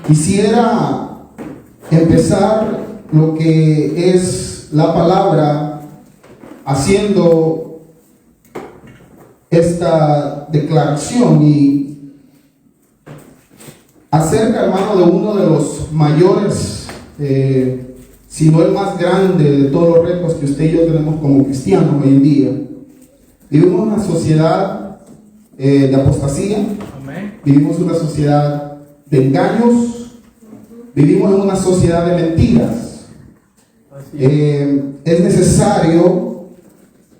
Quisiera empezar lo que es la palabra haciendo esta declaración y acerca, hermano, de uno de los mayores, si no el más grande de todos los retos que usted y yo tenemos como cristianos hoy en día. Vivimos en una sociedad de apostasía. Amén. Vivimos en una sociedad de engaños, vivimos en una sociedad de mentiras. Es necesario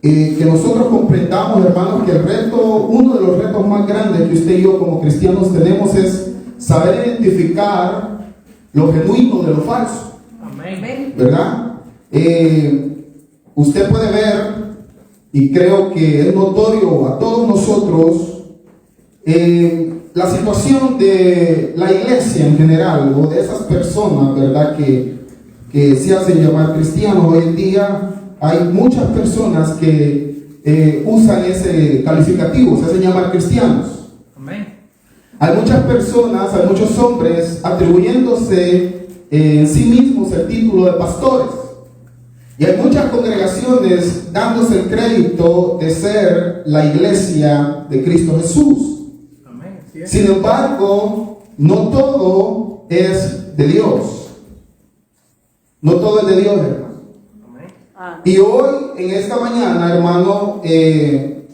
que nosotros comprendamos, hermanos, que uno de los retos más grandes que usted y yo como cristianos tenemos es saber identificar lo genuino de lo falso. Amén. ¿Verdad? Usted puede ver, y creo que es notorio a todos nosotros, la situación de la iglesia en general, o de esas personas, ¿verdad?, que se hacen llamar cristianos. Hoy en día hay muchas personas que usan ese calificativo, se hacen llamar cristianos. Amén. Hay muchas personas, hay muchos hombres atribuyéndose en sí mismos el título de pastores. Y hay muchas congregaciones dándose el crédito de ser la iglesia de Cristo Jesús. Sin embargo, no todo es de Dios. No todo es de Dios, hermano. Y hoy, en esta mañana, hermano, el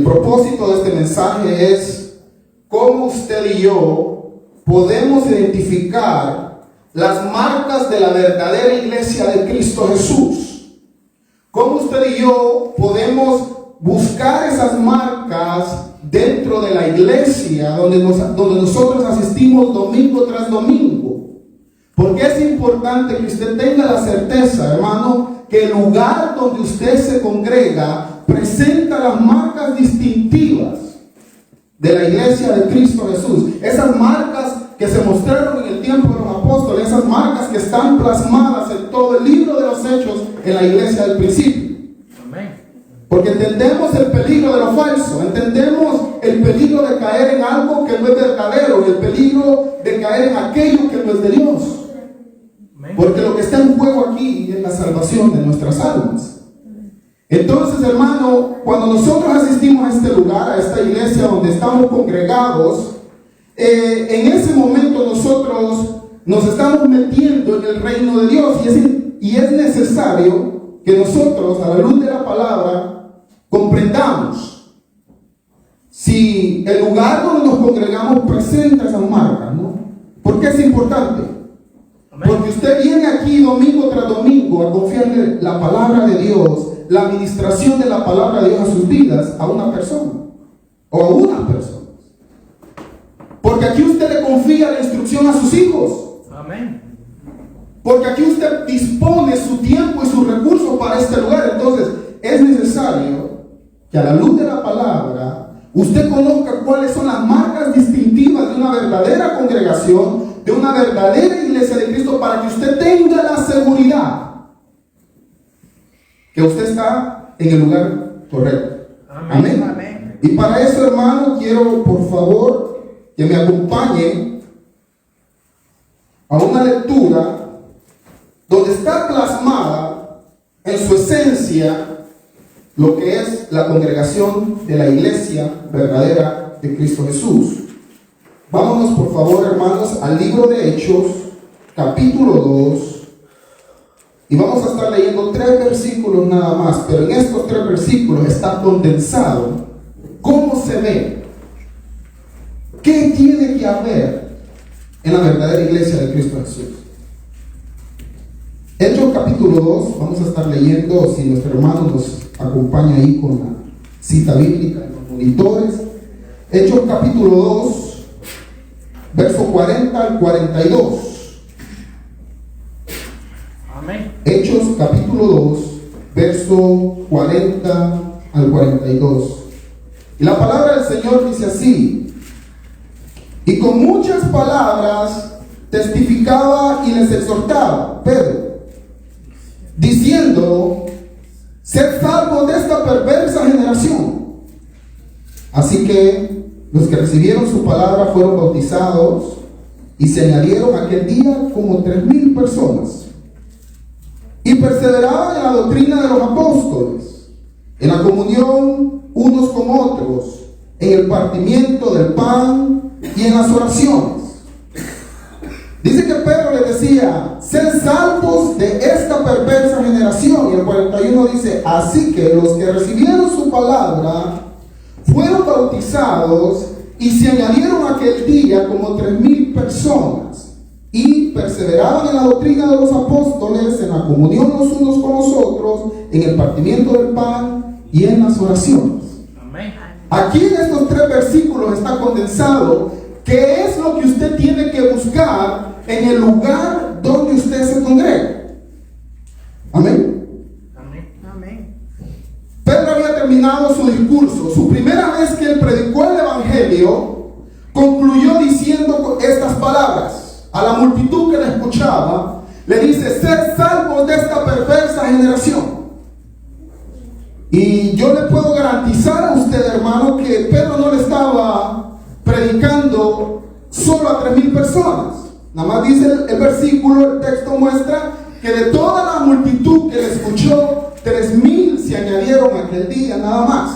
propósito de este mensaje es cómo usted y yo podemos identificar las marcas de la verdadera iglesia de Cristo Jesús. Cómo usted y yo podemos buscar esas marcas dentro de la iglesia donde nosotros asistimos domingo tras domingo. Porque es importante que usted tenga la certeza, hermano, que el lugar donde usted se congrega presenta las marcas distintivas de la iglesia de Cristo Jesús. Esas marcas que se mostraron en el tiempo de los apóstoles, esas marcas que están plasmadas en todo el libro de los Hechos en la iglesia del principio. Amén. Porque entendemos el peligro de lo falso, entendemos el peligro de caer en algo que no es verdadero, y el peligro de caer en aquello que no es de Dios. Amén. Porque lo que está en juego aquí es la salvación de nuestras almas. Entonces, hermano, cuando nosotros asistimos a este lugar, a esta iglesia donde estamos congregados, en ese momento nosotros nos estamos metiendo en el reino de Dios, y es necesario que nosotros, a la luz de la palabra, comprendamos si el lugar donde nos congregamos presenta esas marcas, ¿no? ¿Por qué es importante? Amén. Porque usted viene aquí domingo tras domingo a confiarle la palabra de Dios, la administración de la palabra de Dios a sus vidas, a una persona o a unas personas. Porque aquí usted le confía la instrucción a sus hijos. Amén. Porque aquí usted dispone su tiempo y sus recursos para este lugar. Entonces es necesario que a la luz de la palabra usted conozca cuáles son las marcas distintivas de una verdadera congregación, de una verdadera iglesia de Cristo, para que usted tenga la seguridad que usted está en el lugar correcto. Amén. Amén. Amén. Y para eso, hermano, quiero por favor que me acompañe a una lectura donde está plasmada en su esencia lo que es la congregación de la iglesia verdadera de Cristo Jesús. Vámonos por favor, hermanos, al libro de Hechos, capítulo 2, y vamos a estar leyendo 3 versículos nada más, pero en estos 3 versículos está condensado cómo se ve, qué tiene que haber en la verdadera iglesia de Cristo Jesús. Hechos capítulo 2, vamos a estar leyendo, si nuestro hermano nos acompaña ahí con la cita bíblica en los monitores. Hechos capítulo 2, verso 40 al 42. Amén. Hechos capítulo 2, verso 40 al 42. Y la palabra del Señor dice así: y con muchas palabras testificaba y les exhortaba, Pedro, diciendo: sed salvos de esta perversa generación. Así que los que recibieron su palabra fueron bautizados, y se añadieron aquel día como 3,000 personas. Y perseveraban en la doctrina de los apóstoles, en la comunión unos con otros, en el partimiento del pan y en las oraciones. Dice que Pedro le decía: sed salvos de esta perversa generación. Y el 41 dice: así que los que recibieron su palabra fueron bautizados y se añadieron aquel día como 3,000 personas. Y perseveraban en la doctrina de los apóstoles, en la comunión los unos con los otros, en el partimiento del pan y en las oraciones. Amén. Aquí en estos 3 versículos está condensado qué es lo que usted tiene que buscar en el lugar donde usted se congrega. Amén. Amén. Pedro había terminado su discurso. Su primera vez que él predicó el evangelio, concluyó diciendo estas palabras a la multitud que le escuchaba. Le dice: sed salvos de esta perversa generación. Y yo le puedo garantizar a usted, hermano, que Pedro no le estaba predicando solo a 3,000 personas. Nada más dice el versículo, el texto muestra que de toda la multitud que le escuchó, 3,000 se añadieron aquel día, nada más.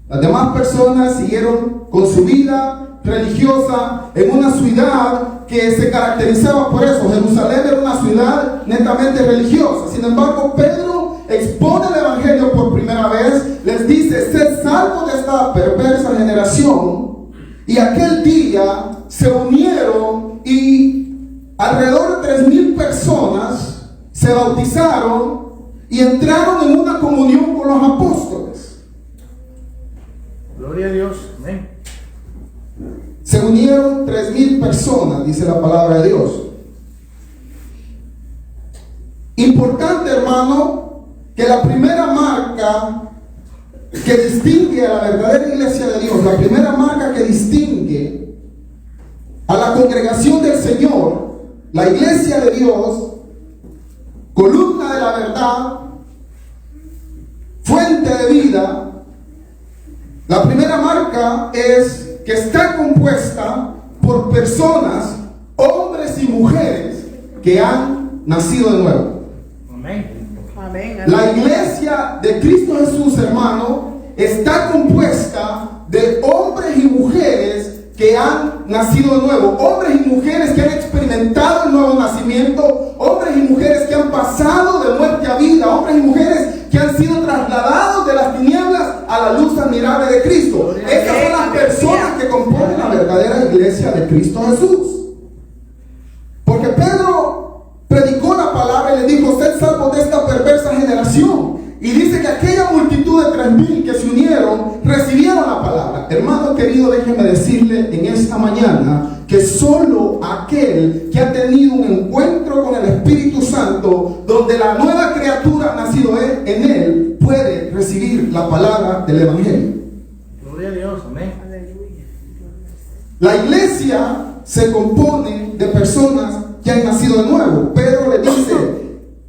Las demás personas siguieron con su vida religiosa en una ciudad que se caracterizaba por eso. Jerusalén era una ciudad netamente religiosa. Sin embargo, Pedro expone el evangelio por primera vez, les dice: sed salvos de esta perversa generación. Y aquel día se unieron y alrededor de 3,000 personas se bautizaron y entraron en una comunión con los apóstoles. Gloria a Dios. Amén. Se unieron 3,000 personas, dice la palabra de Dios. Importante, hermano, que la primera marca que distingue a la verdadera iglesia de Dios, la primera marca que distingue a la congregación del Señor, la iglesia de Dios, columna de la verdad, fuente de vida, la primera marca es que está compuesta por personas, hombres y mujeres que han nacido de nuevo. Amén. La iglesia de Cristo Jesús, hermano, está compuesta de hombres y mujeres que han nacido de nuevo, hombres y mujeres que han experimentado el nuevo nacimiento, hombres y mujeres que han pasado de muerte a vida, hombres y mujeres que han sido trasladados de las tinieblas a la luz admirable de Cristo. Esas son las personas que componen la verdadera iglesia de Cristo Jesús. Porque Pedro predicó la palabra y le dijo: sed salvos de esta perversa generación. Y dice que aquella multitud de 3,000 que se unieron recibieron la palabra. Hermano querido, déjeme decirle en esta mañana que solo aquel que ha tenido un encuentro con el Espíritu Santo, donde la nueva criatura ha nacido en él, puede recibir la palabra del evangelio. Gloria a Dios. Amén. La iglesia se compone de personas que han nacido de nuevo. Pedro le dice: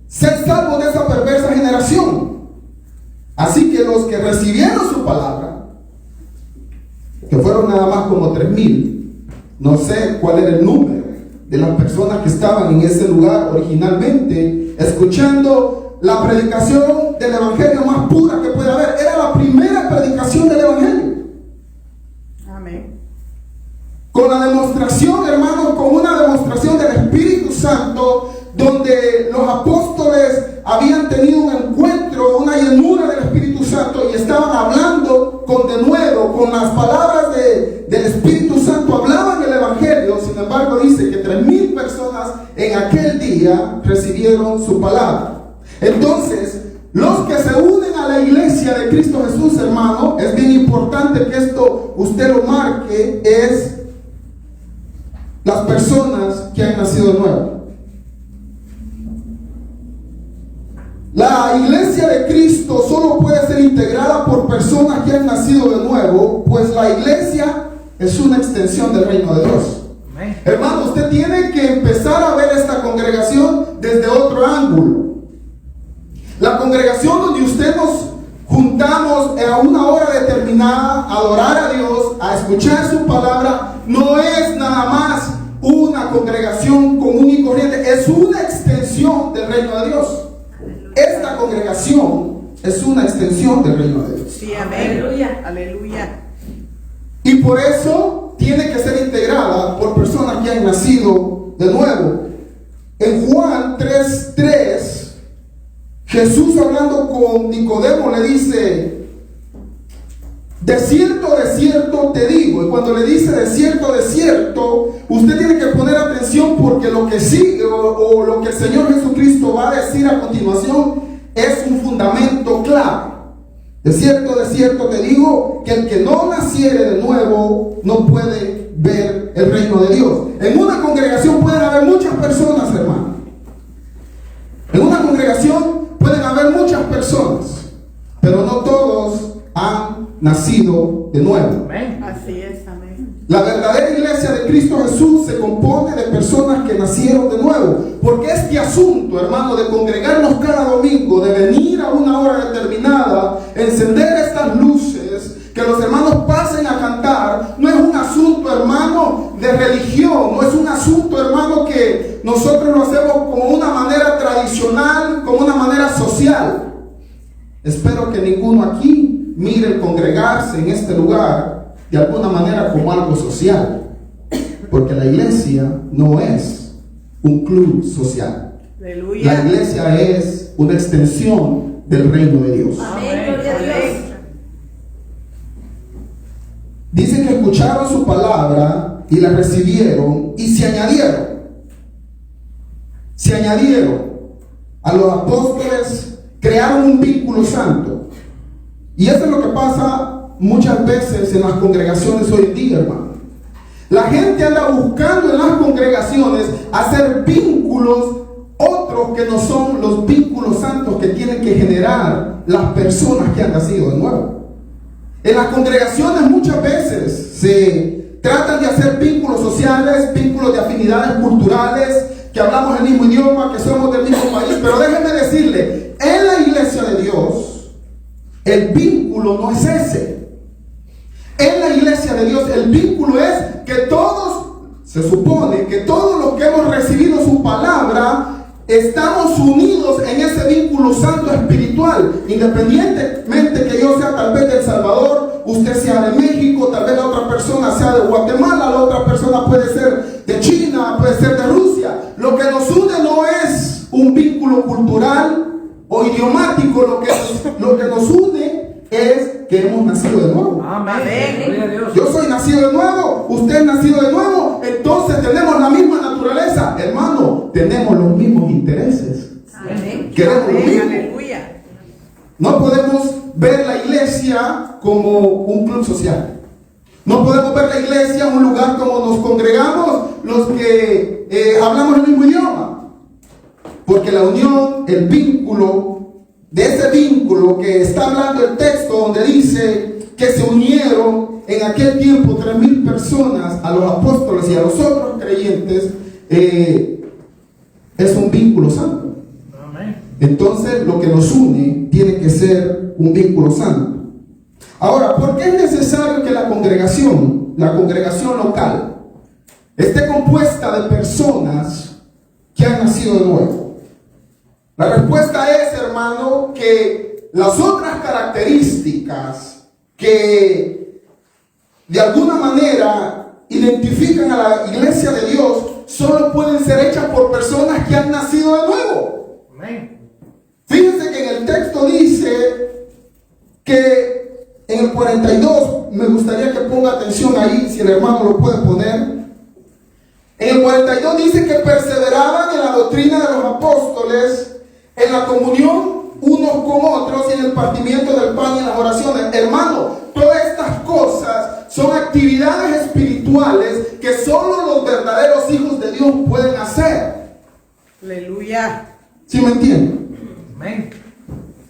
sed salvos de esa perversa generación. Así que los que recibieron su palabra, que fueron nada más como 3,000, no sé cuál era el número de las personas que estaban en ese lugar originalmente, escuchando la predicación del evangelio más pura que puede haber. Era la primera predicación del evangelio. Amén. Con la demostración, hermanos, con una demostración del Espíritu Santo, donde los apóstoles habían tenido un encuentro, una llenura del Espíritu Santo y estaban hablando con denuedo, con las palabras del Espíritu Santo, hablaban el evangelio. Sin embargo, dice que 3,000 personas en aquel día recibieron su palabra. Entonces, los que se unen a la iglesia de Cristo Jesús, hermano, es bien importante que esto usted lo marque, es las personas que han nacido de nuevo. La iglesia de Cristo solo puede ser integrada por personas que han nacido de nuevo, pues la iglesia es una extensión del reino de Dios. Amén. Hermano, usted tiene que empezar a ver esta congregación desde otro ángulo. La congregación donde usted nos juntamos a una hora determinada a adorar a Dios, a escuchar su palabra, no es nada más una congregación común y corriente, es una extensión del reino de Dios. Esta congregación es una extensión del reino de Dios. Sí, amén. Aleluya. Aleluya. Y por eso tiene que ser integrada por personas que han nacido de nuevo. En Juan 3:3, Jesús, hablando con Nicodemo, le dice: de cierto te digo. Y cuando le dice de cierto, usted tiene que poner atención, porque lo que sigue o lo que el Señor Jesucristo va a decir a continuación es un fundamento clave. De cierto te digo, que el que no naciere de nuevo no puede ver el reino de Dios. En una congregación pueden haber muchas personas, hermano. En una congregación pueden haber muchas personas, pero no todos han nacido de nuevo. Amén. Así es, amén. La verdadera iglesia de Cristo Jesús se compone de personas que nacieron de nuevo. Porque este asunto, hermano, de congregarnos cada domingo, de venir a una hora determinada, encender estas luces, que los hermanos pasen a cantar, no es un asunto, hermano, de religión. No es un asunto, hermano, que nosotros lo hacemos como una manera tradicional, como una manera social. Espero que ninguno aquí mire el congregarse en este lugar de alguna manera como algo social, porque la iglesia no es un club social. Aleluya. La iglesia es una extensión del reino de Dios. Amén. Gloria a Dios. Dice que escucharon su palabra y la recibieron y se añadieron a los apóstoles, crearon un vínculo santo. Y eso es lo que pasa muchas veces en las congregaciones hoy en día, hermano. La gente anda buscando en las congregaciones hacer vínculos, otros que no son los vínculos santos que tienen que generar las personas que han nacido de nuevo. En las congregaciones muchas veces se tratan de hacer vínculos sociales, vínculos de afinidades culturales, que hablamos el mismo idioma, que somos del mismo país. Pero déjenme decirle, en la iglesia de Dios, el vínculo no es ese. En la iglesia de Dios, el vínculo es que todos, se supone que todos los que hemos recibido su palabra, estamos unidos en ese vínculo santo espiritual. Independientemente que yo sea tal vez de El Salvador, usted sea de México, tal vez la otra persona sea de Guatemala, la otra persona puede ser de China, puede ser de Rusia. Lo que nos une no es un vínculo cultural o idiomático, lo que nos une es que hemos nacido de nuevo. Amén. Gloria a Dios. Yo soy nacido de nuevo, usted es nacido de nuevo, entonces tenemos la misma naturaleza, hermano, tenemos los mismos intereses. Amén. Queremos lo mismo. Aleluya. No podemos ver la iglesia como un club social. No podemos ver la iglesia un lugar como nos congregamos los que hablamos el mismo idioma. Porque la unión, el vínculo, de ese vínculo que está hablando el texto, donde dice que se unieron en aquel tiempo 3,000 personas a los apóstoles y a los otros creyentes, es un vínculo santo. Amén. Entonces lo que nos une tiene que ser un vínculo santo. Ahora, ¿por qué es necesario que la congregación local, esté compuesta de personas que han nacido de nuevo? La respuesta es, hermano, que las otras características que de alguna manera identifican a la iglesia de Dios solo pueden ser hechas por personas que han nacido de nuevo. Amén. Fíjense que en el texto dice que en el 42, me gustaría que ponga atención ahí, si el hermano lo puede poner. En el 42 dice que perseveraban en la doctrina de los apóstoles, en la comunión unos con otros y en el partimiento del pan y en las oraciones. Hermano, todas estas cosas son actividades espirituales que solo los verdaderos hijos de Dios pueden hacer. Aleluya. ¿Sí me entienden? Amén.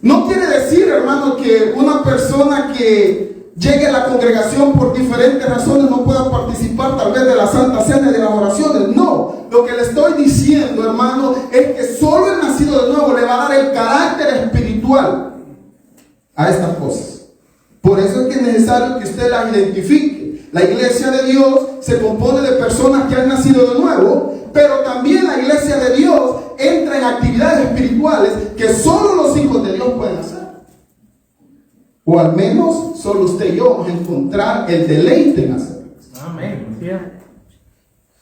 No quiere decir, hermano, que una persona que llegue a la congregación por diferentes razones no pueda participar tal vez de la Santa Cena y de las oraciones. No, lo que le estoy diciendo, hermano, es que solo el nacido de nuevo le va a dar el carácter espiritual a estas cosas. Por eso es que es necesario que usted las identifique. La iglesia de Dios se compone de personas que han nacido de nuevo, pero también la iglesia de Dios entra en actividades espirituales que solo los hijos de Dios pueden hacer. O al menos solo usted y yo vamos a encontrar el deleite en hacerlas. Amén.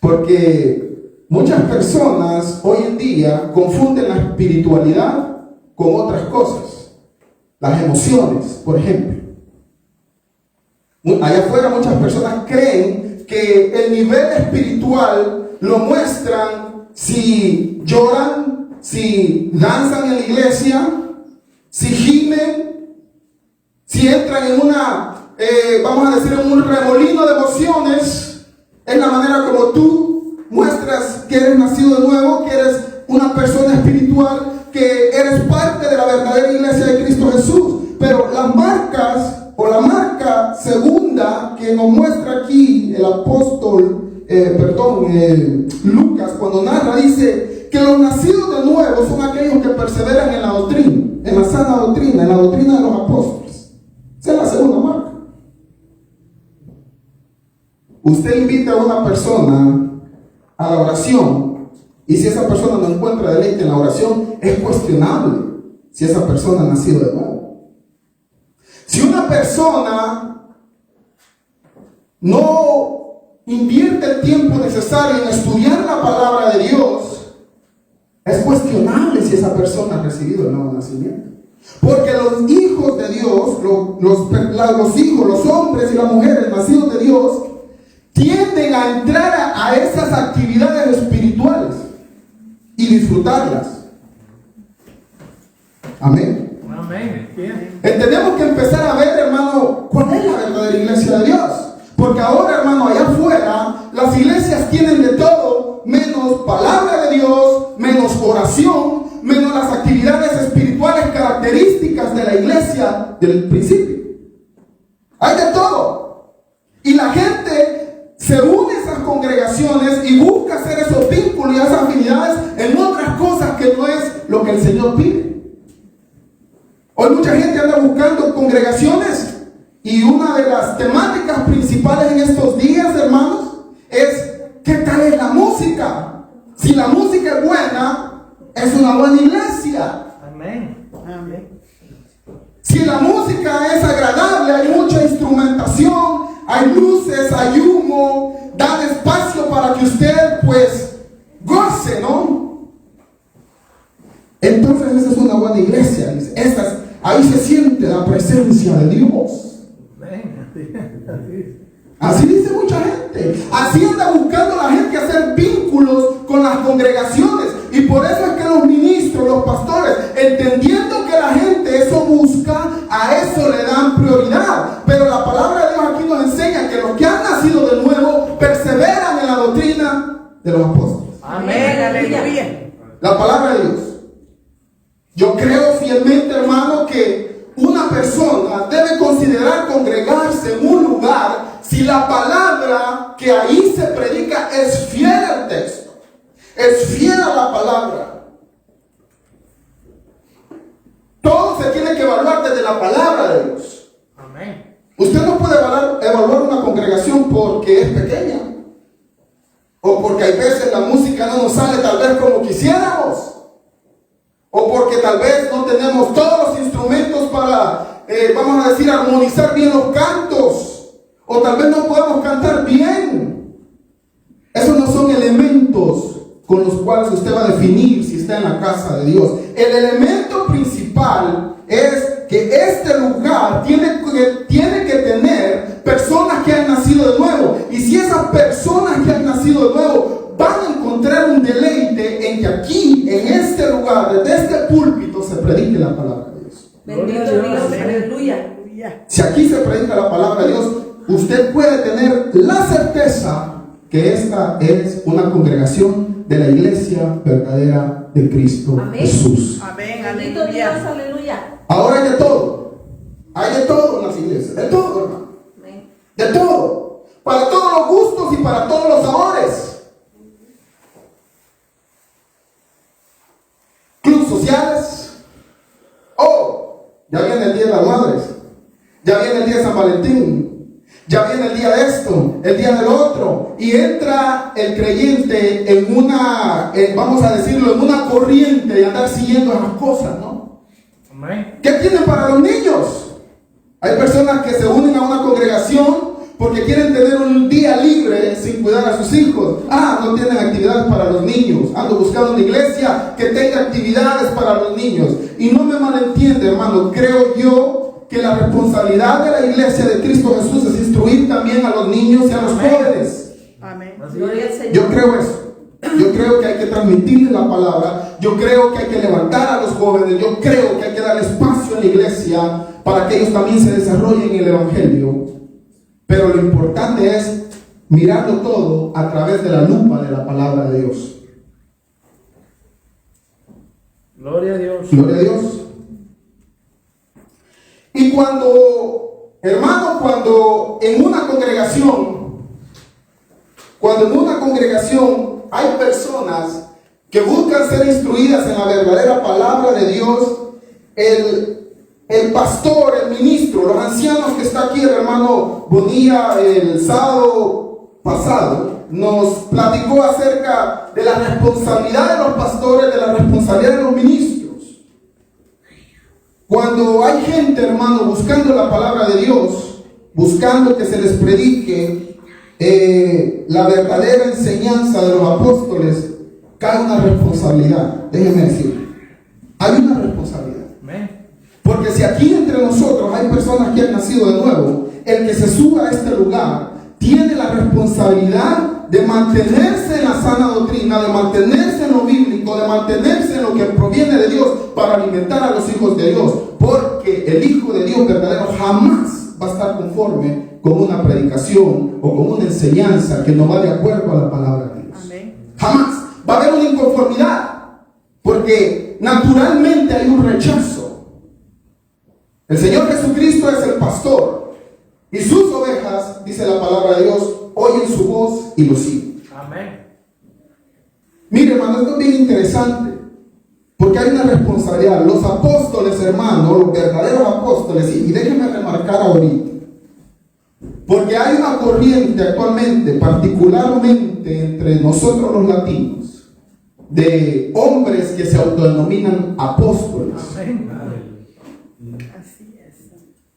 Porque muchas personas hoy en día confunden la espiritualidad con otras cosas. Las emociones, por ejemplo. Allá afuera muchas personas creen que el nivel espiritual lo muestran si lloran, si danzan en la iglesia, si gimen, si entran en vamos a decir, en un remolino de emociones. Es la manera como tú muestras que eres nacido de nuevo, que eres una persona espiritual, que eres parte de la verdadera iglesia de Cristo Jesús. Pero las marcas, o la marca segunda que nos muestra aquí el apóstol, Lucas, cuando narra, dice que los nacidos de nuevo son aquellos que perseveran en la doctrina, en la sana doctrina, en la doctrina de los apóstoles. Esa es la segunda marca. Usted invita a una persona a la oración, y si esa persona no encuentra deleite en la oración, es cuestionable si esa persona ha nacido de nuevo. Si una persona no invierte el tiempo necesario en estudiar la palabra de Dios, es cuestionable si esa persona ha recibido el nuevo nacimiento. Porque los hijos de Dios, los hijos, los hombres y las mujeres nacidos de Dios, tienden a entrar a esas actividades espirituales y disfrutarlas. Amén. Amén. Bien. Tenemos que empezar a ver, hermano, cuál es la verdadera iglesia de Dios. Porque ahora, hermano, allá afuera, las iglesias tienen de todo, menos palabra de Dios, menos oración, menos las actividades espirituales características de la iglesia del principio. Hay de todo. Y la gente se une a esas congregaciones y busca hacer esos vínculos y esas afinidades en otras cosas que no es lo que el Señor pide. Hoy mucha gente anda buscando congregaciones, y una de las temáticas principales en estos días, hermanos, es ¿qué tal es la música? Si la música es buena, es una buena iglesia. Amén. Amén. Si la música es agradable, hay mucha instrumentación, hay luces, hay humo, dan espacio para que usted pues goce, ¿no? Entonces esa es una buena iglesia. Ahí se siente la presencia de Dios. Así dice mucha gente. Así anda buscando la gente hacer vínculos con las congregaciones. Y por eso es que los ministros, los pastores, entendiendo que la gente eso busca, a eso le dan prioridad. Pero la palabra de Dios aquí nos enseña que los que han nacido de nuevo perseveran en la doctrina de los apóstoles. Amén. Aleluya. La palabra de Dios. Yo creo fielmente, hermano, que una persona debe considerar congregarse en un lugar si la palabra que ahí se predica es fiel al texto, es fiel a la palabra. Todo se tiene que evaluar desde la palabra de Dios. Amén. Usted no puede evaluar una congregación porque es pequeña, o porque hay veces la música no nos sale tal vez como quisiéramos, o porque tal vez no tenemos todos los instrumentos para, vamos a decir, armonizar bien los cantos, o tal vez no podemos cantar bien. Esos no son elementos con los cuales usted va a definir si está en la casa de Dios. El elemento principal es que este lugar tiene que tener personas que han nacido de nuevo. Y si esas personas que han nacido de nuevo van a encontrar un deleite en que aquí, en este lugar, desde este púlpito, se predique la palabra de Dios. Bendito Dios. Aleluya. Si aquí se predica la palabra de Dios, usted puede tener la certeza que esta es una congregación de la iglesia verdadera de Cristo Jesús. Amén. Bendito Dios, Aleluya. aleluya. Ahora hay de todo. Hay de todo en las iglesias. De todo, hermano. Amén. De todo. Para todos los gustos y para todos los sabores. Clubes sociales. Oh, ya viene el Día de las Madres. Ya viene el Día de San Valentín. ya viene el día de esto, el día del otro, y entra el creyente en una, vamos a decirlo, en una corriente de andar siguiendo esas cosas, ¿no? Amén. ¿Qué tienen para los niños? Hay personas que se unen a una congregación porque quieren tener un día libre sin cuidar a sus hijos. No tienen actividades para los niños. Ando buscando una iglesia que tenga actividades para los niños. Y no me malentiende, hermano, creo yo que la responsabilidad de la iglesia de Cristo Jesús es instruir también a los niños y a los jóvenes. Amén. Así Gloria al es. Señor. Yo creo eso. Yo creo que hay que transmitirles la palabra. Yo creo que hay que levantar a los jóvenes. Yo creo que hay que darle espacio en la iglesia para que ellos también se desarrollen en el evangelio. Pero lo importante es mirarlo todo a través de la lupa de la palabra de Dios. Gloria a Dios. Gloria a Dios. Y cuando, hermano, cuando en una congregación hay personas que buscan ser instruidas en la verdadera palabra de Dios, el pastor, el ministro, los ancianos que está aquí, el hermano Bonilla, el sábado pasado, nos platicó acerca de la responsabilidad de los pastores, de la responsabilidad de los ministros. Cuando hay gente, hermano, buscando la palabra de Dios, buscando que se les predique la verdadera enseñanza de los apóstoles, cae una responsabilidad. Déjenme decir, hay una responsabilidad. Amén. Porque si aquí entre nosotros hay personas que han nacido de nuevo, el que se suba a este lugar tiene la responsabilidad de mantenerse en la sana doctrina, de mantenerse en lo bíblico, de mantenerse en lo que proviene de Dios para alimentar a los hijos de Dios. Porque el Hijo de Dios verdadero jamás va a estar conforme con una predicación o con una enseñanza que no va de acuerdo a la palabra de Dios. Amén. Jamás. Va a haber una inconformidad. Porque naturalmente hay un rechazo. El Señor Jesucristo es el pastor. Y sus ovejas, dice la palabra de Dios, oyen su voz y lo siguen. Amén. Mire, hermano, esto es bien interesante. Porque hay una responsabilidad. Los apóstoles, hermano, los verdaderos apóstoles, y déjenme remarcar ahorita. Porque hay una corriente actualmente, particularmente entre nosotros los latinos, de hombres que se autodenominan apóstoles. Amén. Así es.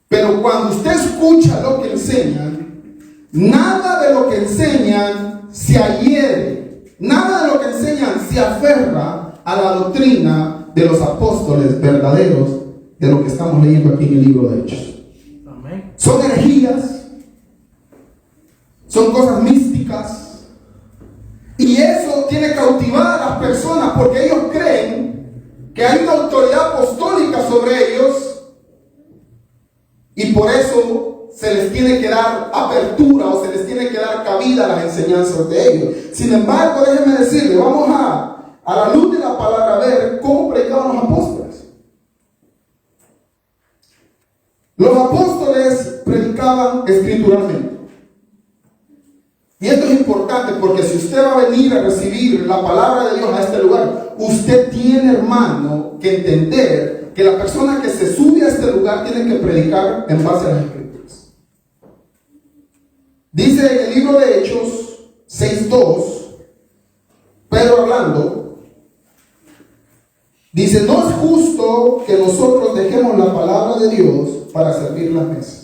Pero cuando usted escucha lo que enseñan, nada de lo que enseñan se adhiere, nada de lo que enseñan se aferra a la doctrina de los apóstoles verdaderos de lo que estamos leyendo aquí en el libro de Hechos. Amén. Son herejías, son cosas místicas, y eso tiene que cautivar a las personas porque ellos creen que hay una autoridad apostólica sobre ellos. Y por eso se les tiene que dar apertura o se les tiene que dar cabida a las enseñanzas de ellos. Sin embargo, déjenme decirle, vamos a la luz de la palabra a ver cómo predicaban los apóstoles. Los apóstoles predicaban escrituralmente. Y esto es importante porque si usted va a venir a recibir la palabra de Dios a este lugar, usted tiene, hermano, que entender que la persona que se sube a este lugar tiene que predicar en base a las escrituras. Dice en el libro de Hechos 6:2, Pedro hablando, dice: no es justo que nosotros dejemos la palabra de Dios para servir las mesas.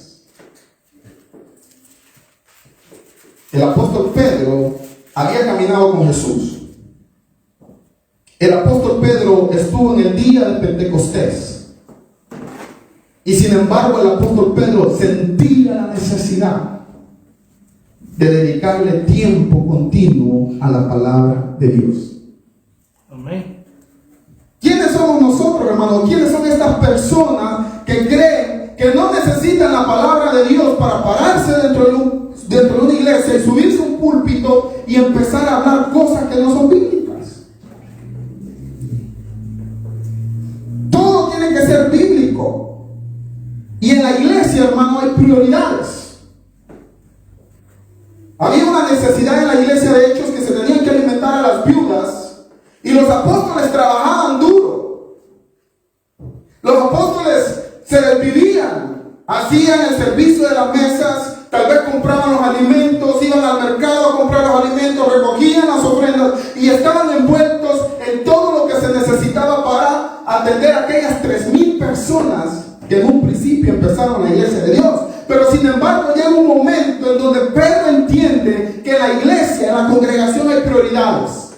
El apóstol Pedro había caminado con Jesús. El apóstol Pedro estuvo en el día de Pentecostés. Y sin embargo el apóstol Pedro sentía la necesidad de dedicarle tiempo continuo a la palabra de Dios. Amén. ¿Quiénes somos nosotros, hermanos? ¿Quiénes son estas personas que creen que no necesitan la palabra de Dios para pararse dentro de una iglesia y subirse a un púlpito y empezar a hablar cosas que no son bíblicas? Todo tiene que ser bíblico. Y en la iglesia, hermano, hay prioridades. Había una necesidad en la iglesia de Hechos que se tenían que alimentar a las viudas, y los apóstoles trabajaban duro. Los apóstoles se desvivían, hacían el servicio de las mesas, tal vez con y estaban envueltos en todo lo que se necesitaba para atender a aquellas 3,000 personas que en un principio empezaron la iglesia de Dios. Pero sin embargo llega un momento en donde Pedro entiende que en la iglesia, en la congregación hay prioridades.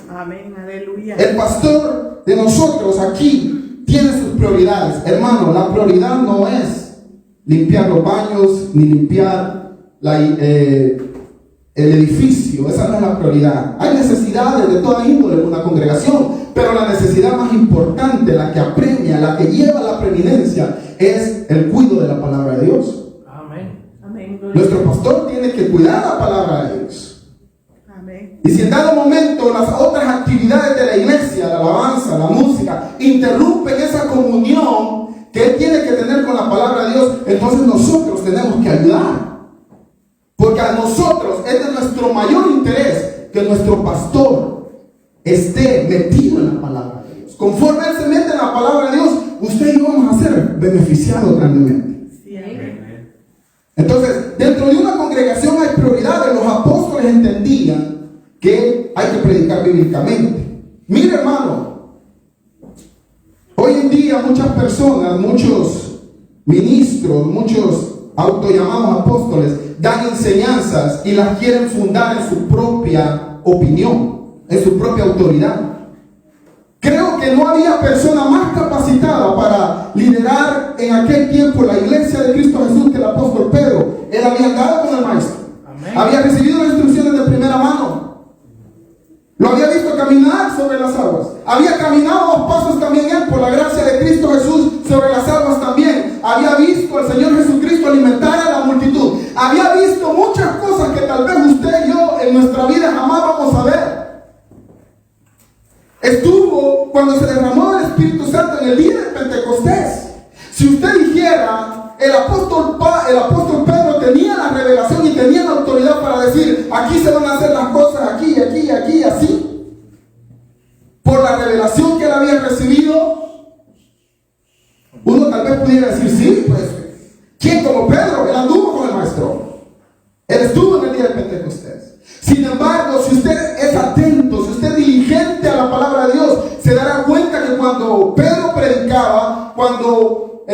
Amén, aleluya. El pastor de nosotros aquí tiene sus prioridades. Hermano, la prioridad no es limpiar los baños ni limpiar el edificio. Esa no es la prioridad. Hay necesidades de toda índole en una congregación, pero la necesidad más importante, la que apremia, la que lleva la preeminencia, es el cuidado de la palabra de Dios. Amén. Amén. Nuestro pastor tiene que cuidar la palabra de Dios. Amén. Y si en dado momento las otras actividades de la iglesia, la alabanza, la música, interrumpen esa comunión que él tiene que tener con la palabra de Dios, entonces nosotros tenemos que ayudar. Porque a nosotros es de nuestro mayor interés que nuestro pastor esté metido en la palabra de Dios. Conforme él se mete en la palabra de Dios, usted y yo vamos a ser beneficiados grandemente. Sí, amén. Entonces, dentro de una congregación hay prioridades. Los apóstoles entendían que hay que predicar bíblicamente. Mire, hermano, hoy en día muchas personas, muchos ministros, muchos autollamados apóstoles dan enseñanzas y las quieren fundar en su propia opinión, en su propia autoridad. Creo que no había persona más capacitada para liderar en aquel tiempo la iglesia de Cristo Jesús que el apóstol Pedro. Él había andado con el maestro. Amén. Había recibido las instrucciones de primera mano. Lo había visto caminar sobre las aguas. Había caminado 2 pasos también él por la gracia de Cristo Jesús sobre las aguas también. Había visto al Señor Jesucristo alimentar a la multitud. Había visto muchas cosas que tal vez usted y yo en nuestra vida jamás vamos a ver. Estuvo cuando se derramó el Espíritu Santo en el día de Pentecostés. Si usted dijera, el apóstol Pedro tenía la revelación y tenía la autoridad para decir, aquí se van a hacer las cosas, aquí, aquí, aquí, así. Por la revelación que él había recibido, uno tal vez pudiera decir, sí, pues, ¿quién como Pedro? Él anduvo con el maestro. Él estuvo en el día de Pentecostés. Sin embargo, si usted es atento, si usted es diligente a la palabra de Dios, se dará cuenta que cuando Pedro predicaba, cuando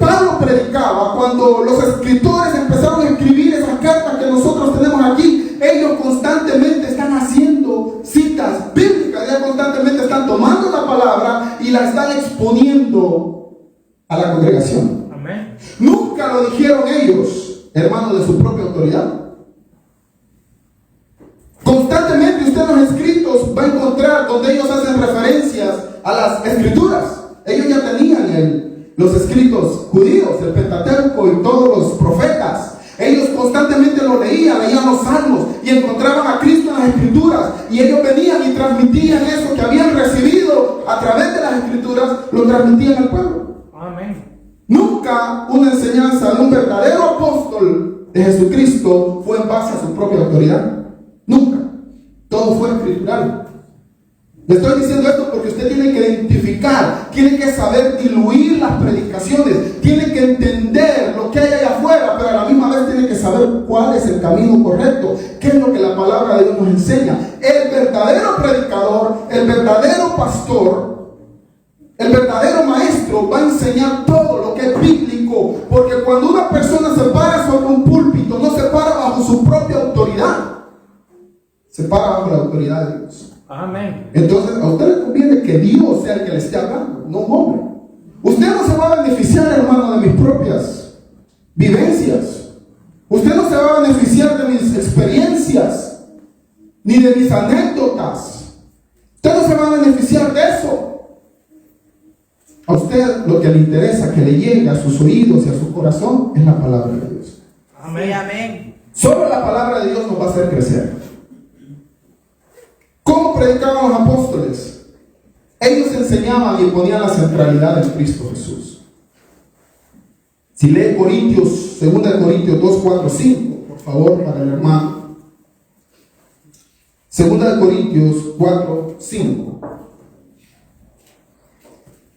Pablo predicaba, cuando los escritores empezaron a escribir esas cartas que nosotros tenemos aquí, ellos constantemente están haciendo citas bíblicas, ellos constantemente están tomando la palabra y la están exponiendo a la congregación. Amén. Nunca lo dijeron ellos, hermanos, de su propia autoridad. Constantemente usted en los escritos va a encontrar donde ellos hacen referencias a las escrituras. Ellos ya tenían los escritos judíos, el Pentateuco y todos los profetas. Ellos constantemente lo leían los salmos y encontraban a Cristo en las escrituras. Y ellos venían y transmitían eso que habían recibido a través de las escrituras, lo transmitían al pueblo. Amén. Nunca una enseñanza de un verdadero apóstol de Jesucristo fue en base a su propia autoridad. Nunca. Todo fue escritural. Le estoy diciendo esto porque usted tiene que identificar, tiene que saber diluir las predicaciones, tiene que entender lo que hay allá afuera, pero a la misma vez tiene que saber cuál es el camino correcto, qué es lo que la palabra de Dios nos enseña. El verdadero predicador, el verdadero pastor, el verdadero maestro va a enseñar todo lo que es bíblico, porque cuando una persona se para sobre un púlpito, no se para bajo su propia autoridad, se para bajo la autoridad de Dios. Amén. Entonces a usted le conviene que Dios sea el que le esté hablando, no un hombre. Usted no se va a beneficiar, hermano, de mis propias vivencias. Usted no se va a beneficiar de mis experiencias ni de mis anécdotas. Usted no se va a beneficiar de eso. A usted lo que le interesa que le llegue a sus oídos y a su corazón es la palabra de Dios. Amén. Sí, amén. Solo la palabra de Dios nos va a hacer crecer. ¿Cómo predicaban los apóstoles? Ellos enseñaban y ponían la centralidad en Cristo Jesús. Si lee Corintios, 2 Corintios 2, 4, 5, por favor, para el hermano. 2 Corintios 4, 5.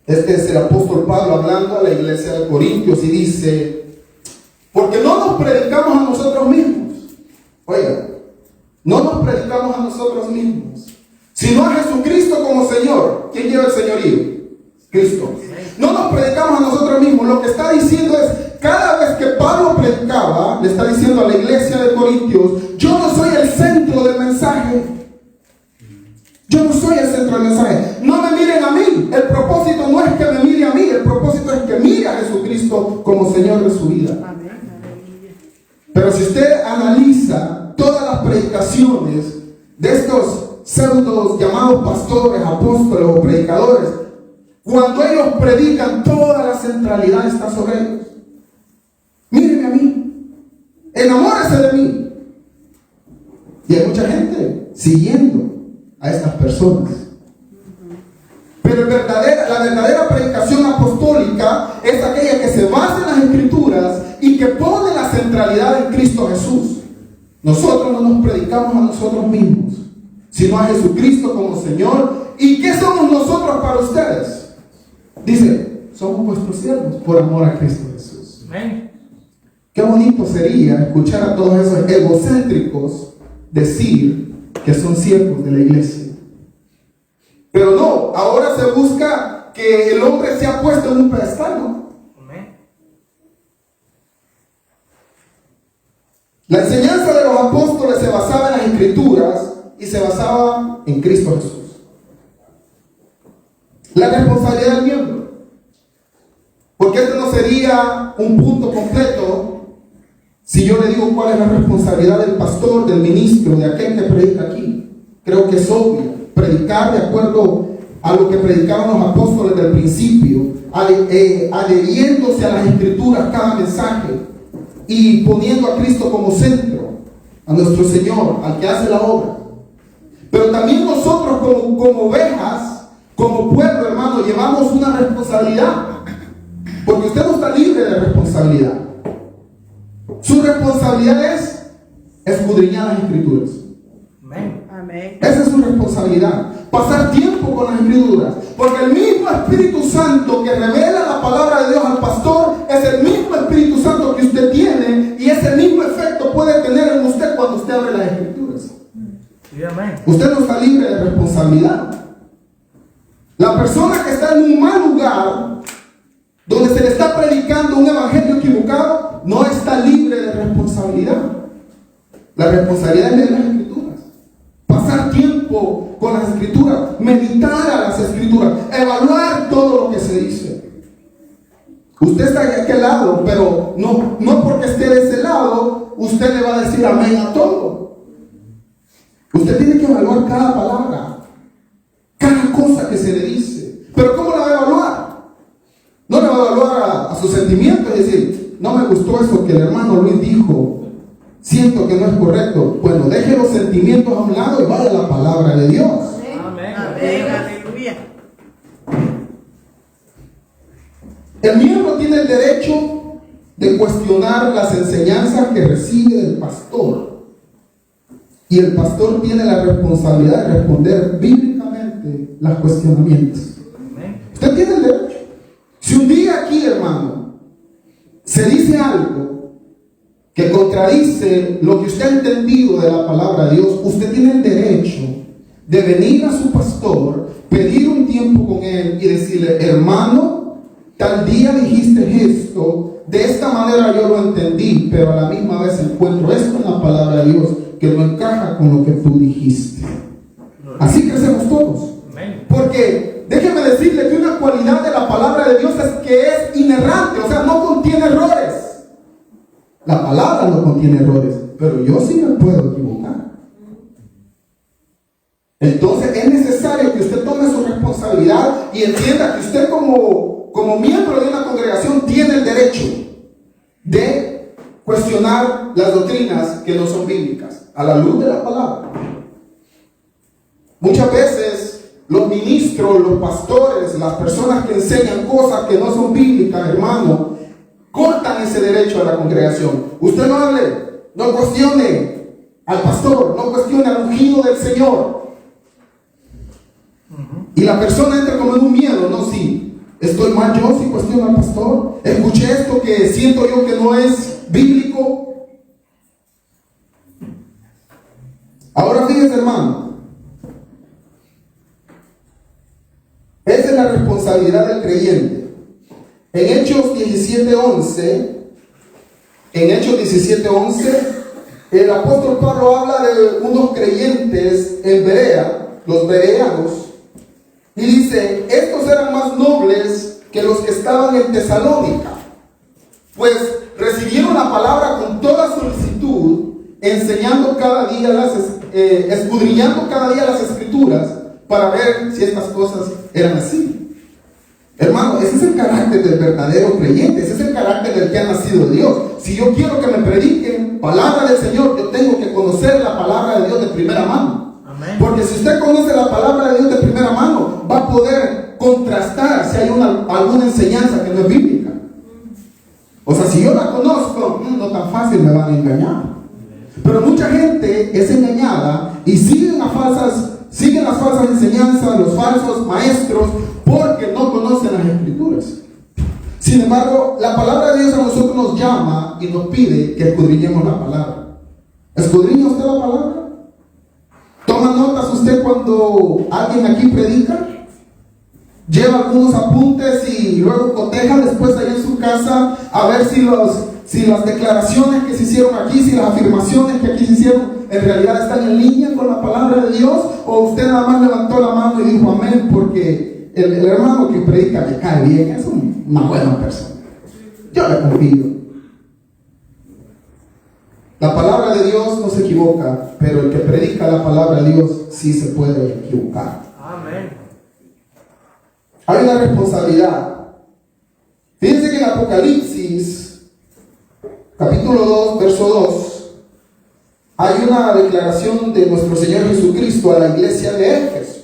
Este es el apóstol Pablo hablando a la iglesia de Corintios y dice, porque no nos predicamos a nosotros mismos. Oiga, No nos predicamos a nosotros mismos, sino a Jesucristo como Señor. ¿Quién lleva el señorío? Cristo. No nos predicamos a nosotros mismos. Lo que está diciendo es, cada vez que Pablo predicaba, le está diciendo a la iglesia de Corintios, yo no soy el centro del mensaje. Yo no soy el centro del mensaje. No me miren a mí. El propósito no es que me mire a mí. El propósito es que mire a Jesucristo como Señor de su vida. Amén. Aleluya. Pero si usted analiza todas las predicaciones de estos pseudos llamados pastores, apóstoles o predicadores, cuando ellos predican, toda la centralidad está sobre ellos. Mírenme a mí. Enamórese de mí. Y hay mucha gente siguiendo a estas personas. Pero la verdadera predicación apostólica es aquella que se basa en las Escrituras y que pone la centralidad en Cristo Jesús. Nosotros no nos predicamos a nosotros mismos, sino a Jesucristo como Señor. ¿Y qué somos nosotros para ustedes? Dice, somos vuestros siervos por amor a Cristo Jesús. Amén. Qué bonito sería escuchar a todos esos egocéntricos decir que son siervos de la iglesia. Pero no, ahora se busca que el hombre sea puesto en un pedestal, ¿no? Amén. La enseñanza de los apóstoles se basaba en las Escrituras y se basaba en Cristo Jesús. La responsabilidad del miembro, porque este no sería un punto completo si yo le digo cuál es la responsabilidad del pastor, del ministro, de aquel que predica aquí. Creo que es obvio, predicar de acuerdo a lo que predicaban los apóstoles del principio, adheriéndose a las Escrituras cada mensaje y poniendo a Cristo como centro, a nuestro Señor, al que hace la obra. Pero también nosotros como ovejas, como pueblo, hermano, llevamos una responsabilidad, porque usted no está libre de responsabilidad. Su responsabilidad es escudriñar las Escrituras. Amén. Amén. Esa es su responsabilidad. Pasar tiempo con las Escrituras. Porque el mismo Espíritu Santo que revela la palabra de Dios al pastor es el mismo Espíritu Santo que usted tiene, y ese mismo efecto puede tener en usted cuando usted abre las Escrituras. Sí, amén. Usted no está libre de responsabilidad. La persona que está en un mal lugar, donde se le está predicando un evangelio equivocado, no está libre de responsabilidad. La responsabilidad es leer las Escrituras, pasar tiempo con las Escrituras, meditar a las Escrituras, evaluar todo lo que se dice. Usted está de aquel lado, pero no porque esté de ese lado, usted le va a decir amén a todo. Usted tiene que evaluar cada palabra, cada cosa que se le dice. Pero ¿cómo la va a evaluar? No la va a evaluar a sus sentimientos, es decir, no me gustó eso que el hermano Luis dijo, siento que no es correcto. Bueno, deje los sentimientos a un lado y vaya a la palabra de Dios. Amén. Amén. Aleluya. El miembro tiene el derecho de cuestionar las enseñanzas que recibe del pastor. Y el pastor tiene la responsabilidad de responder bíblicamente los cuestionamientos. Amén. Usted tiene el derecho. Si un día aquí, hermano, se dice algo que contradice lo que usted ha entendido de la palabra de Dios, usted tiene el derecho de venir a su pastor, pedir un tiempo con él y decirle, hermano, tal día dijiste esto, de esta manera yo lo entendí, pero a la misma vez encuentro esto en la palabra de Dios que no encaja con lo que tú dijiste. Así crecemos todos. Amén. Porque déjeme decirle que una cualidad de la palabra de Dios es que es inerrante, o sea, no contiene errores. La palabra no contiene errores, pero yo sí me puedo equivocar. Entonces es necesario que usted tome su responsabilidad y entienda que usted como miembro de una congregación tiene el derecho de cuestionar las doctrinas que no son bíblicas a la luz de la palabra. Muchas veces los ministros, los pastores, las personas que enseñan cosas que no son bíblicas, hermano, cortan ese derecho a la congregación. Usted no hable, no cuestione al pastor, no cuestione al ungido del Señor. Y la persona entra como en un miedo, no, sí, estoy mal yo si cuestiono al pastor, escuché esto que siento yo que no es bíblico. Ahora fíjense, hermano, esa es la responsabilidad del creyente. En Hechos 17:11, el apóstol Pablo habla de unos creyentes en Berea, los bereanos, y dice: estos eran más nobles que los que estaban en Tesalónica, pues recibieron la palabra con toda solicitud, enseñando cada día escudriñando cada día las escrituras para ver si estas cosas eran así. Hermano, ese es el carácter del verdadero creyente, ese es el carácter del que ha nacido de Dios. Si yo quiero que me prediquen palabra del Señor, yo tengo que conocer la palabra de Dios de primera mano. Amén. Porque si usted conoce la palabra de Dios de primera mano, va a poder contrastar si hay alguna enseñanza que no es bíblica. O sea, si yo la conozco, no tan fácil me van a engañar. Pero mucha gente es engañada y siguen las falsas enseñanzas, los falsos maestros, porque no conocen las escrituras. Sin embargo, la palabra de Dios a nosotros nos llama y nos pide que escudriñemos la palabra. ¿Escudriña usted la palabra? ¿Toma notas usted cuando alguien aquí predica? ¿Lleva algunos apuntes y luego coteja después ahí en su casa a ver si las declaraciones que se hicieron aquí, si las afirmaciones que aquí se hicieron en realidad están en línea con la palabra de Dios? ¿O usted nada más levantó la mano y dijo amén porque el hermano que predica le cae bien, es una buena persona? Yo le confío. La palabra de Dios no se equivoca, pero el que predica la palabra de Dios sí se puede equivocar. Amén. Hay una responsabilidad. Fíjense que en Apocalipsis, capítulo 2, verso 2, hay una declaración de nuestro Señor Jesucristo a la iglesia de Éfeso.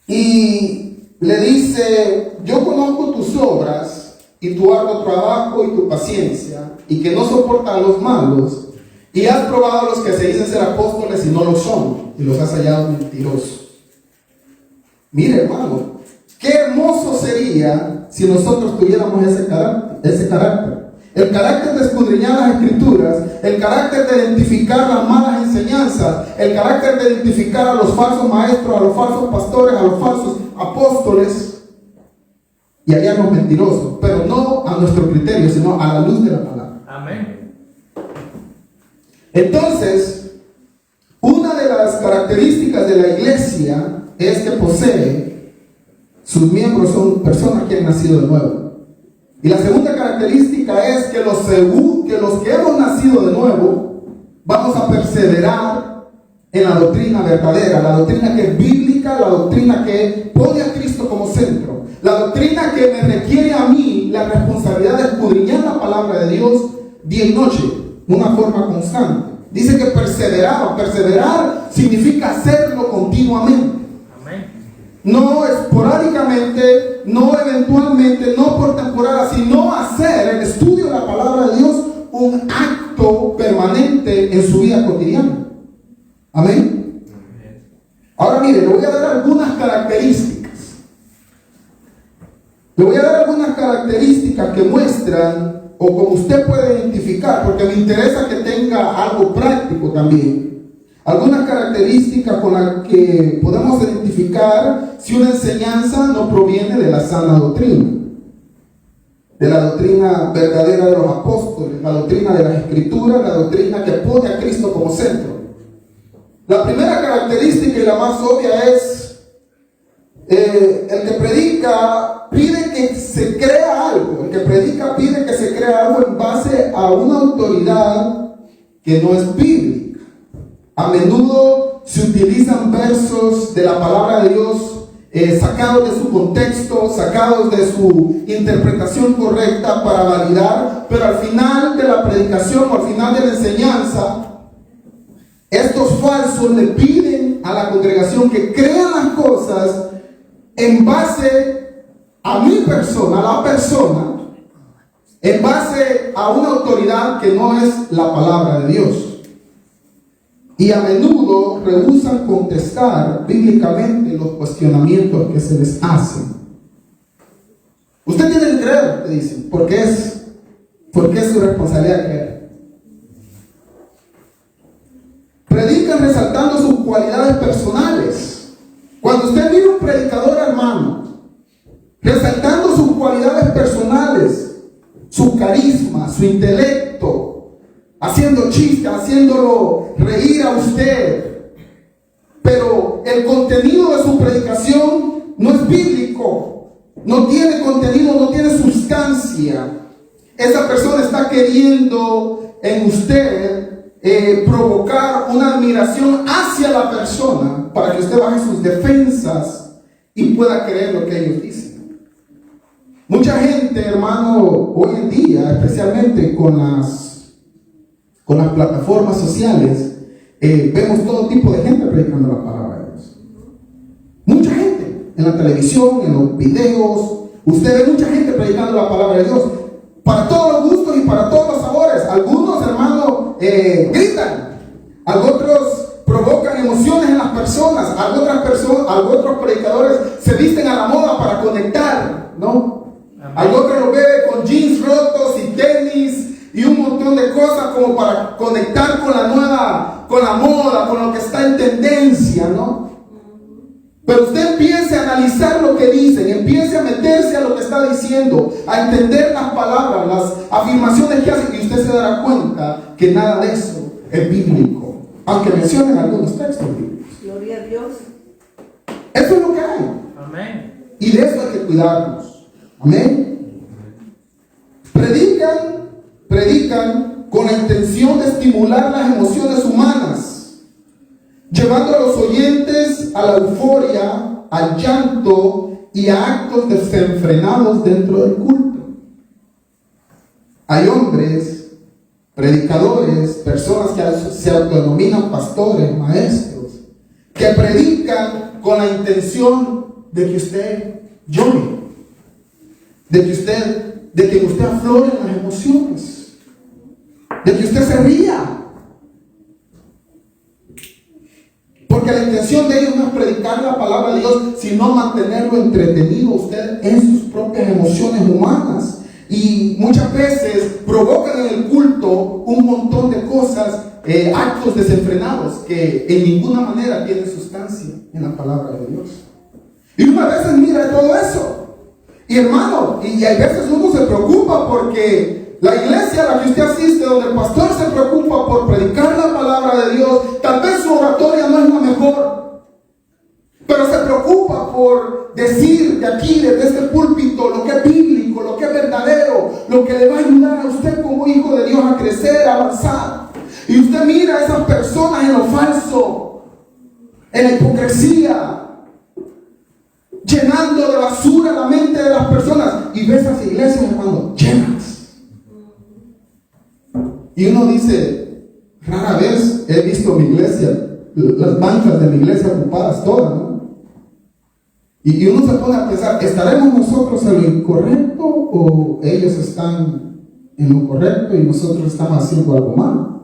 Y le dice: yo conozco tus obras y tu arduo trabajo y tu paciencia, y que no soportas a los malos, y has probado a los que se dicen ser apóstoles y no lo son, y los has hallado mentirosos. Mire, hermano, qué hermoso sería si nosotros tuviéramos ese carácter. El carácter de escudriñar las escrituras, el carácter de identificar las malas enseñanzas, el carácter de identificar a los falsos maestros, a los falsos pastores, a los falsos apóstoles, y hallarnos mentirosos, pero no a nuestro criterio, sino a la luz de la palabra. Amén. Entonces, una de las características de la iglesia es que posee, sus miembros son personas que han nacido de nuevo. Y la segunda característica es que los que hemos nacido de nuevo vamos a perseverar en la doctrina verdadera, la doctrina que es bíblica, la doctrina que pone a Cristo como centro, la doctrina que me requiere a mí la responsabilidad de escudriñar la palabra de Dios día y noche, una forma constante. Dice que perseverar significa hacerlo continuamente. No esporádicamente, no eventualmente, no por temporada, sino hacer el estudio de la palabra de Dios un acto permanente en su vida cotidiana. Amén. Ahora mire, le voy a dar algunas características. Le voy a dar algunas características que muestran, o como usted puede identificar, porque me interesa que tenga algo práctico también. Algunas características con las que podemos identificar si una enseñanza no proviene de la sana doctrina, de la doctrina verdadera de los apóstoles, la doctrina de las escrituras, la doctrina que pone a Cristo como centro. La primera característica y la más obvia es el que predica pide que se crea algo. El que predica pide que se crea algo en base a una autoridad que no es bíblica. A menudo se utilizan versos de la palabra de Dios sacados de su contexto, sacados de su interpretación correcta para validar, pero al final de la predicación o al final de la enseñanza, estos falsos le piden a la congregación que crean las cosas en base a mi persona, a la persona, en base a una autoridad que no es la palabra de Dios. Y a menudo rehúsan contestar bíblicamente los cuestionamientos que se les hacen. Usted tiene que creer, le dicen, porque es su responsabilidad creer. Predican resaltando sus cualidades personales. Cuando usted mira un predicador, hermano, resaltando sus cualidades personales, su carisma, su intelecto, haciendo chistes, haciéndolo reír a usted, pero el contenido de su predicación no es bíblico, no tiene contenido, no tiene sustancia, esa persona está queriendo en usted provocar una admiración hacia la persona para que usted baje sus defensas y pueda creer lo que ellos dicen. Mucha gente, hermano, hoy en día, especialmente con las plataformas sociales, vemos todo tipo de gente predicando la palabra de Dios. Mucha gente, en la televisión, en los videos, usted ve mucha gente predicando la palabra de Dios, para todos los gustos y para todos los sabores. Algunos, hermanos, gritan, otros provocan emociones en las personas, otros predicadores se visten a la moda para conectar, ¿no? Otros lo ve con jeans rotos y tenis y un montón de cosas como para conectar con la moda, con lo que está en tendencia, ¿no? Pero usted empiece a analizar lo que dicen, empiece a meterse a lo que está diciendo, a entender las palabras, las afirmaciones que hacen, y usted se dará cuenta que nada de eso es bíblico, aunque mencionen algunos textos bíblicos. Gloria a Dios. Eso es lo que hay. Amén. Y de eso hay que cuidarnos. Amén. Predican con la intención de estimular las emociones humanas, llevando a los oyentes a la euforia, al llanto y a actos desenfrenados dentro del culto. Hay hombres, predicadores, personas que se autodenominan pastores, maestros, que predican con la intención de que usted llore, de que usted aflore las emociones, de que usted se ría. Porque la intención de ellos no es predicar la palabra de Dios, sino mantenerlo entretenido usted en sus propias emociones humanas. Y muchas veces provocan en el culto un montón de cosas, actos desenfrenados que en ninguna manera tienen sustancia en la palabra de Dios. Y una vez mira todo eso. Y hermano, y hay veces uno se preocupa porque la iglesia a la que usted asiste, donde el pastor se preocupa por predicar la palabra de Dios, tal vez su oratoria no es la mejor, pero se preocupa por decir de aquí, desde este púlpito, lo que es bíblico, lo que es verdadero, lo que le va a ayudar a usted como hijo de Dios a crecer, a avanzar. Y usted mira a esas personas en lo falso, en la hipocresía, llenando de basura la mente de las personas, y ve esas iglesias, hermano, llenas. Y uno dice, rara vez he visto mi iglesia, las bancas de mi iglesia ocupadas todas, ¿no? Y uno se pone a pensar, ¿estaremos nosotros en lo incorrecto o ellos están en lo correcto y nosotros estamos haciendo algo mal?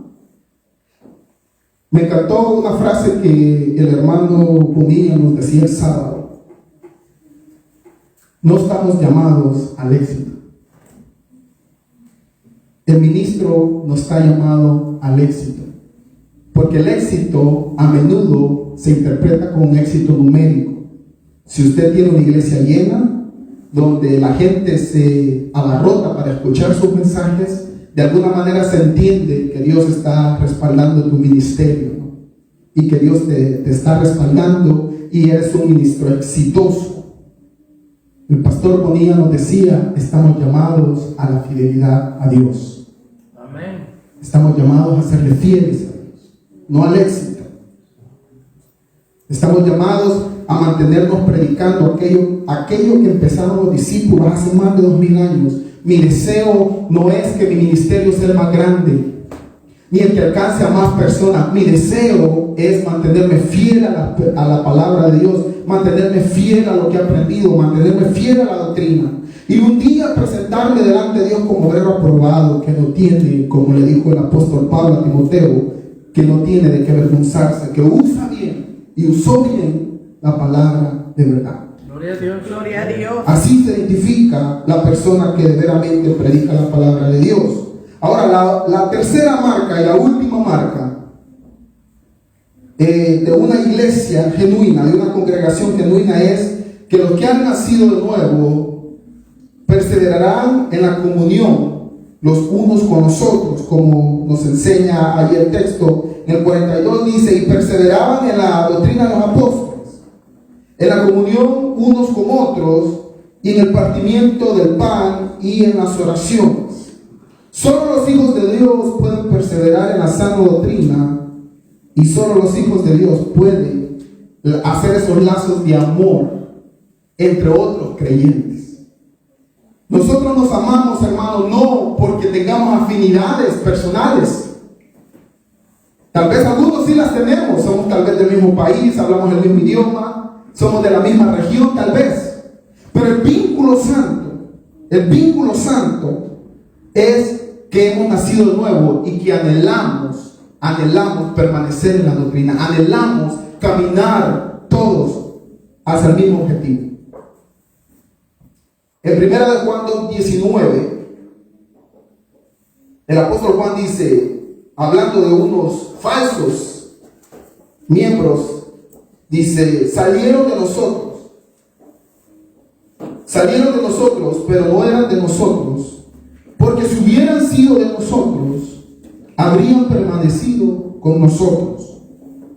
Me encantó una frase que el hermano Bonilla nos decía el sábado. No estamos llamados al éxito. El ministro no está llamado al éxito, porque el éxito a menudo se interpreta como un éxito numérico. Si usted tiene una iglesia llena, donde la gente se abarrota para escuchar sus mensajes, de alguna manera se entiende que Dios está respaldando tu ministerio, ¿no? Y que Dios te está respaldando y eres un ministro exitoso. El pastor Bonilla nos decía, estamos llamados a la fidelidad a Dios. Amén. Estamos llamados a serle fieles a Dios, no al éxito. Estamos llamados a mantenernos predicando aquello que empezaron los discípulos hace más de 2000 años. Mi deseo no es que mi ministerio sea el más grande, ni el que alcance a más personas. Mi deseo es mantenerme fiel a la palabra de Dios, mantenerme fiel a lo que he aprendido, mantenerme fiel a la doctrina. Y un día presentarme delante de Dios como obrero aprobado, que no tiene, como le dijo el apóstol Pablo a Timoteo, que no tiene de qué avergonzarse, que usa bien y usó bien la palabra de verdad. Gloria a Dios. Gloria a Dios. Así se identifica la persona que verdaderamente predica la palabra de Dios. Ahora, la tercera marca y la última marca de una iglesia genuina, de una congregación genuina, es que los que han nacido de nuevo perseverarán en la comunión los unos con los otros, como nos enseña allí el texto. En el 42 dice: y perseveraban en la doctrina de los apóstoles, en la comunión unos con otros, y en el partimiento del pan y en las oraciones. Solo los hijos de Dios pueden perseverar en la sana doctrina, y solo los hijos de Dios pueden hacer esos lazos de amor entre otros creyentes. Nosotros nos amamos, hermanos, no porque tengamos afinidades personales. Tal vez algunos sí las tenemos, somos tal vez del mismo país, hablamos el mismo idioma, somos de la misma región tal vez. Pero el vínculo santo es que hemos nacido de nuevo y que anhelamos permanecer en la doctrina, anhelamos caminar todos hacia el mismo objetivo. En 1 Juan 2:19, el apóstol Juan dice, hablando de unos falsos miembros, dice: salieron de nosotros, pero no eran de nosotros, porque si hubieran sido de nosotros, habrían permanecido con nosotros,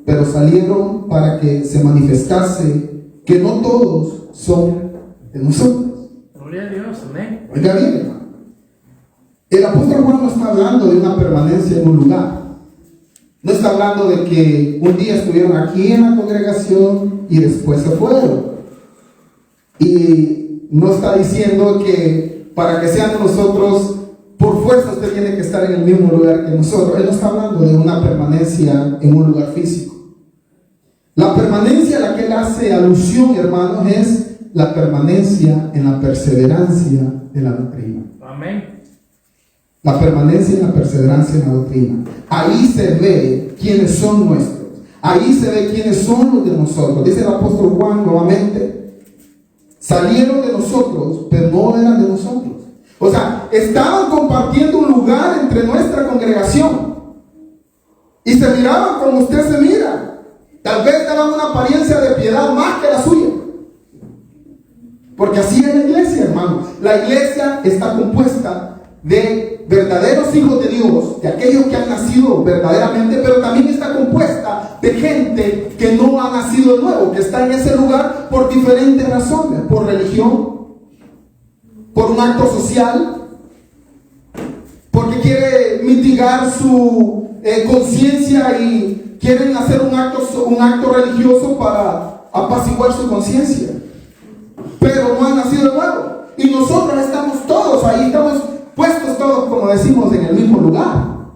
pero salieron para que se manifestase que no todos son de nosotros. Gloria a Dios, amén. Oiga bien, hermano. El apóstol Juan no está hablando de una permanencia en un lugar. No está hablando de que un día estuvieron aquí en la congregación y después se fueron. Y no está diciendo que para que sean de nosotros, por fuerza usted tiene que estar en el mismo lugar que nosotros. Él no está hablando de una permanencia en un lugar físico. La permanencia a la que él hace alusión, hermanos, es la permanencia en la perseverancia de la doctrina. Amén. La permanencia en la perseverancia en la doctrina. Ahí se ve quiénes son nuestros. Ahí se ve quiénes son los de nosotros. Dice el apóstol Juan nuevamente: salieron de nosotros, pero no eran de nosotros. O sea, estaban compartiendo un lugar entre nuestra congregación. Y se miraban como usted se mira. Tal vez daban una apariencia de piedad más que la suya. Porque así es la iglesia, hermano. La iglesia está compuesta de verdaderos hijos de Dios, de aquellos que han nacido verdaderamente, pero también está compuesta de gente que no ha nacido de nuevo, que está en ese lugar por diferentes razones: por religión, por un acto social, porque quiere mitigar su conciencia y quieren hacer un acto religioso para apaciguar su conciencia, pero no han nacido de nuevo. Y nosotros estamos todos ahí, estamos puestos todos, como decimos, en el mismo lugar.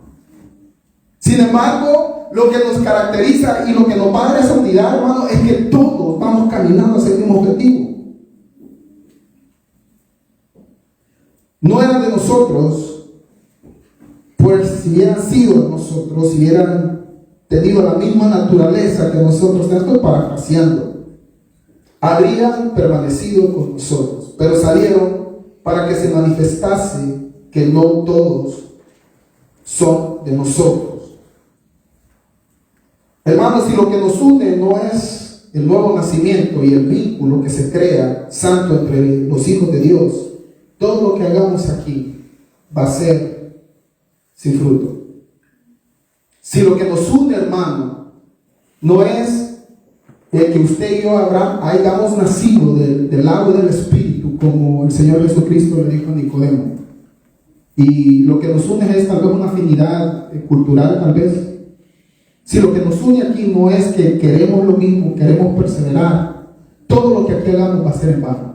Sin embargo, lo que nos caracteriza y lo que nos va a dar esa unidad, hermano, es que todos vamos caminando hacia el mismo objetivo. No eran de nosotros, pues si hubieran sido de nosotros, si hubieran tenido la misma naturaleza que nosotros, estoy parafraseando, habrían permanecido con nosotros, pero salieron para que se manifestase que no todos son de nosotros. Hermanos, si lo que nos une no es el nuevo nacimiento y el vínculo que se crea santo entre los hijos de Dios, todo lo que hagamos aquí va a ser sin fruto. Si lo que nos une, hermano, no es el que usted y yo hayamos nacido del agua del Espíritu, como el Señor Jesucristo le dijo a Nicodemo, y lo que nos une es tal vez una afinidad cultural, tal vez. Si lo que nos une aquí no es que queremos lo mismo, queremos perseverar, todo lo que aquí hagamos va a ser en vano.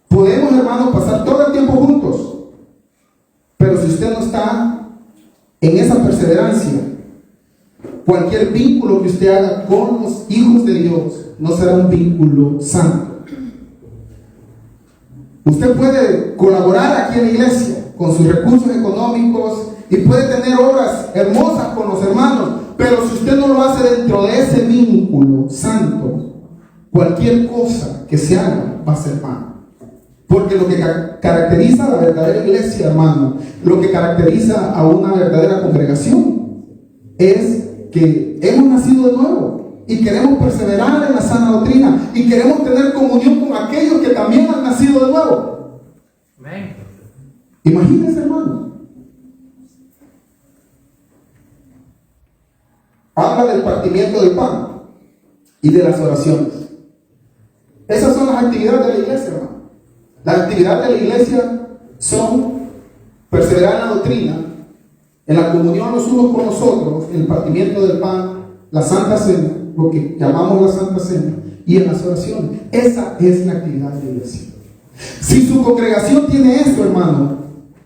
Podemos, hermanos, pasar todo el tiempo juntos, pero si usted no está en esa perseverancia, cualquier vínculo que usted haga con los hijos de Dios no será un vínculo santo. Usted puede colaborar aquí en la iglesia con sus recursos económicos y puede tener obras hermosas con los hermanos, pero si usted no lo hace dentro de ese vínculo santo, cualquier cosa que se haga va a ser vano. Porque lo que caracteriza a la verdadera iglesia, hermano, lo que caracteriza a una verdadera congregación es que que hemos nacido de nuevo y queremos perseverar en la sana doctrina y queremos tener comunión con aquellos que también han nacido de nuevo. Amén. Imagínense, hermano. Habla del partimiento del pan y de las oraciones. Esas son las actividades de la iglesia, hermano. Las actividades de la iglesia son perseverar en la doctrina, en la comunión los unos con los otros, en el partimiento del pan, la Santa Cena, lo que llamamos la Santa Cena, y en las oraciones. Esa es la actividad de la iglesia. Si su congregación tiene esto, hermano,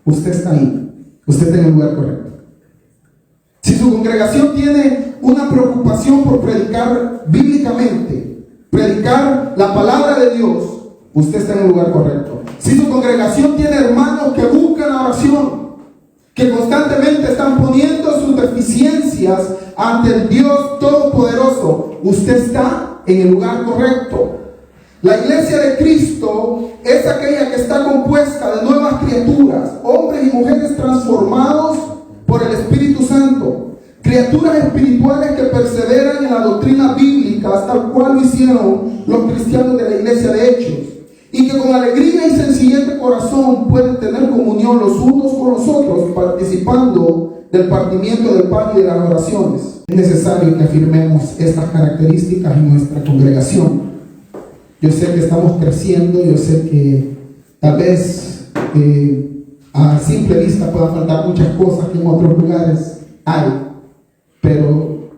usted está ahí. Usted está en el lugar correcto. Si su congregación tiene una preocupación por predicar bíblicamente, predicar la palabra de Dios, usted está en el lugar correcto. Si su congregación tiene hermanos que buscan la oración, que constantemente están poniendo sus deficiencias ante el Dios Todopoderoso, usted está en el lugar correcto. La iglesia de Cristo es aquella que está compuesta de nuevas criaturas, hombres y mujeres transformados por el Espíritu Santo, criaturas espirituales que perseveran en la doctrina bíblica, tal cual lo hicieron los cristianos de la iglesia de Hechos, y que con alegría y sencillez de corazón pueden tener comunión los unos con los otros, participando del partimiento del pan y de las oraciones. Es necesario que afirmemos estas características en nuestra congregación. Yo sé que estamos creciendo, yo sé que tal vez a simple vista puedan faltar muchas cosas que en otros lugares hay, pero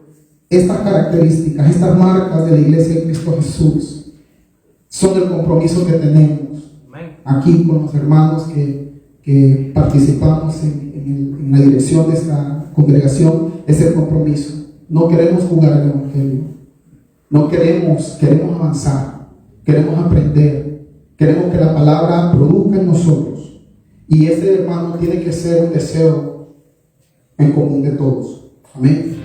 estas características, estas marcas de la iglesia de Cristo Jesús, son el compromiso que tenemos aquí con los hermanos que participamos en la dirección de esta congregación. Es el compromiso. No queremos jugar el evangelio, no queremos avanzar, queremos aprender, queremos que la palabra produzca en nosotros, y ese, hermano, tiene que ser un deseo en común de todos. Amén.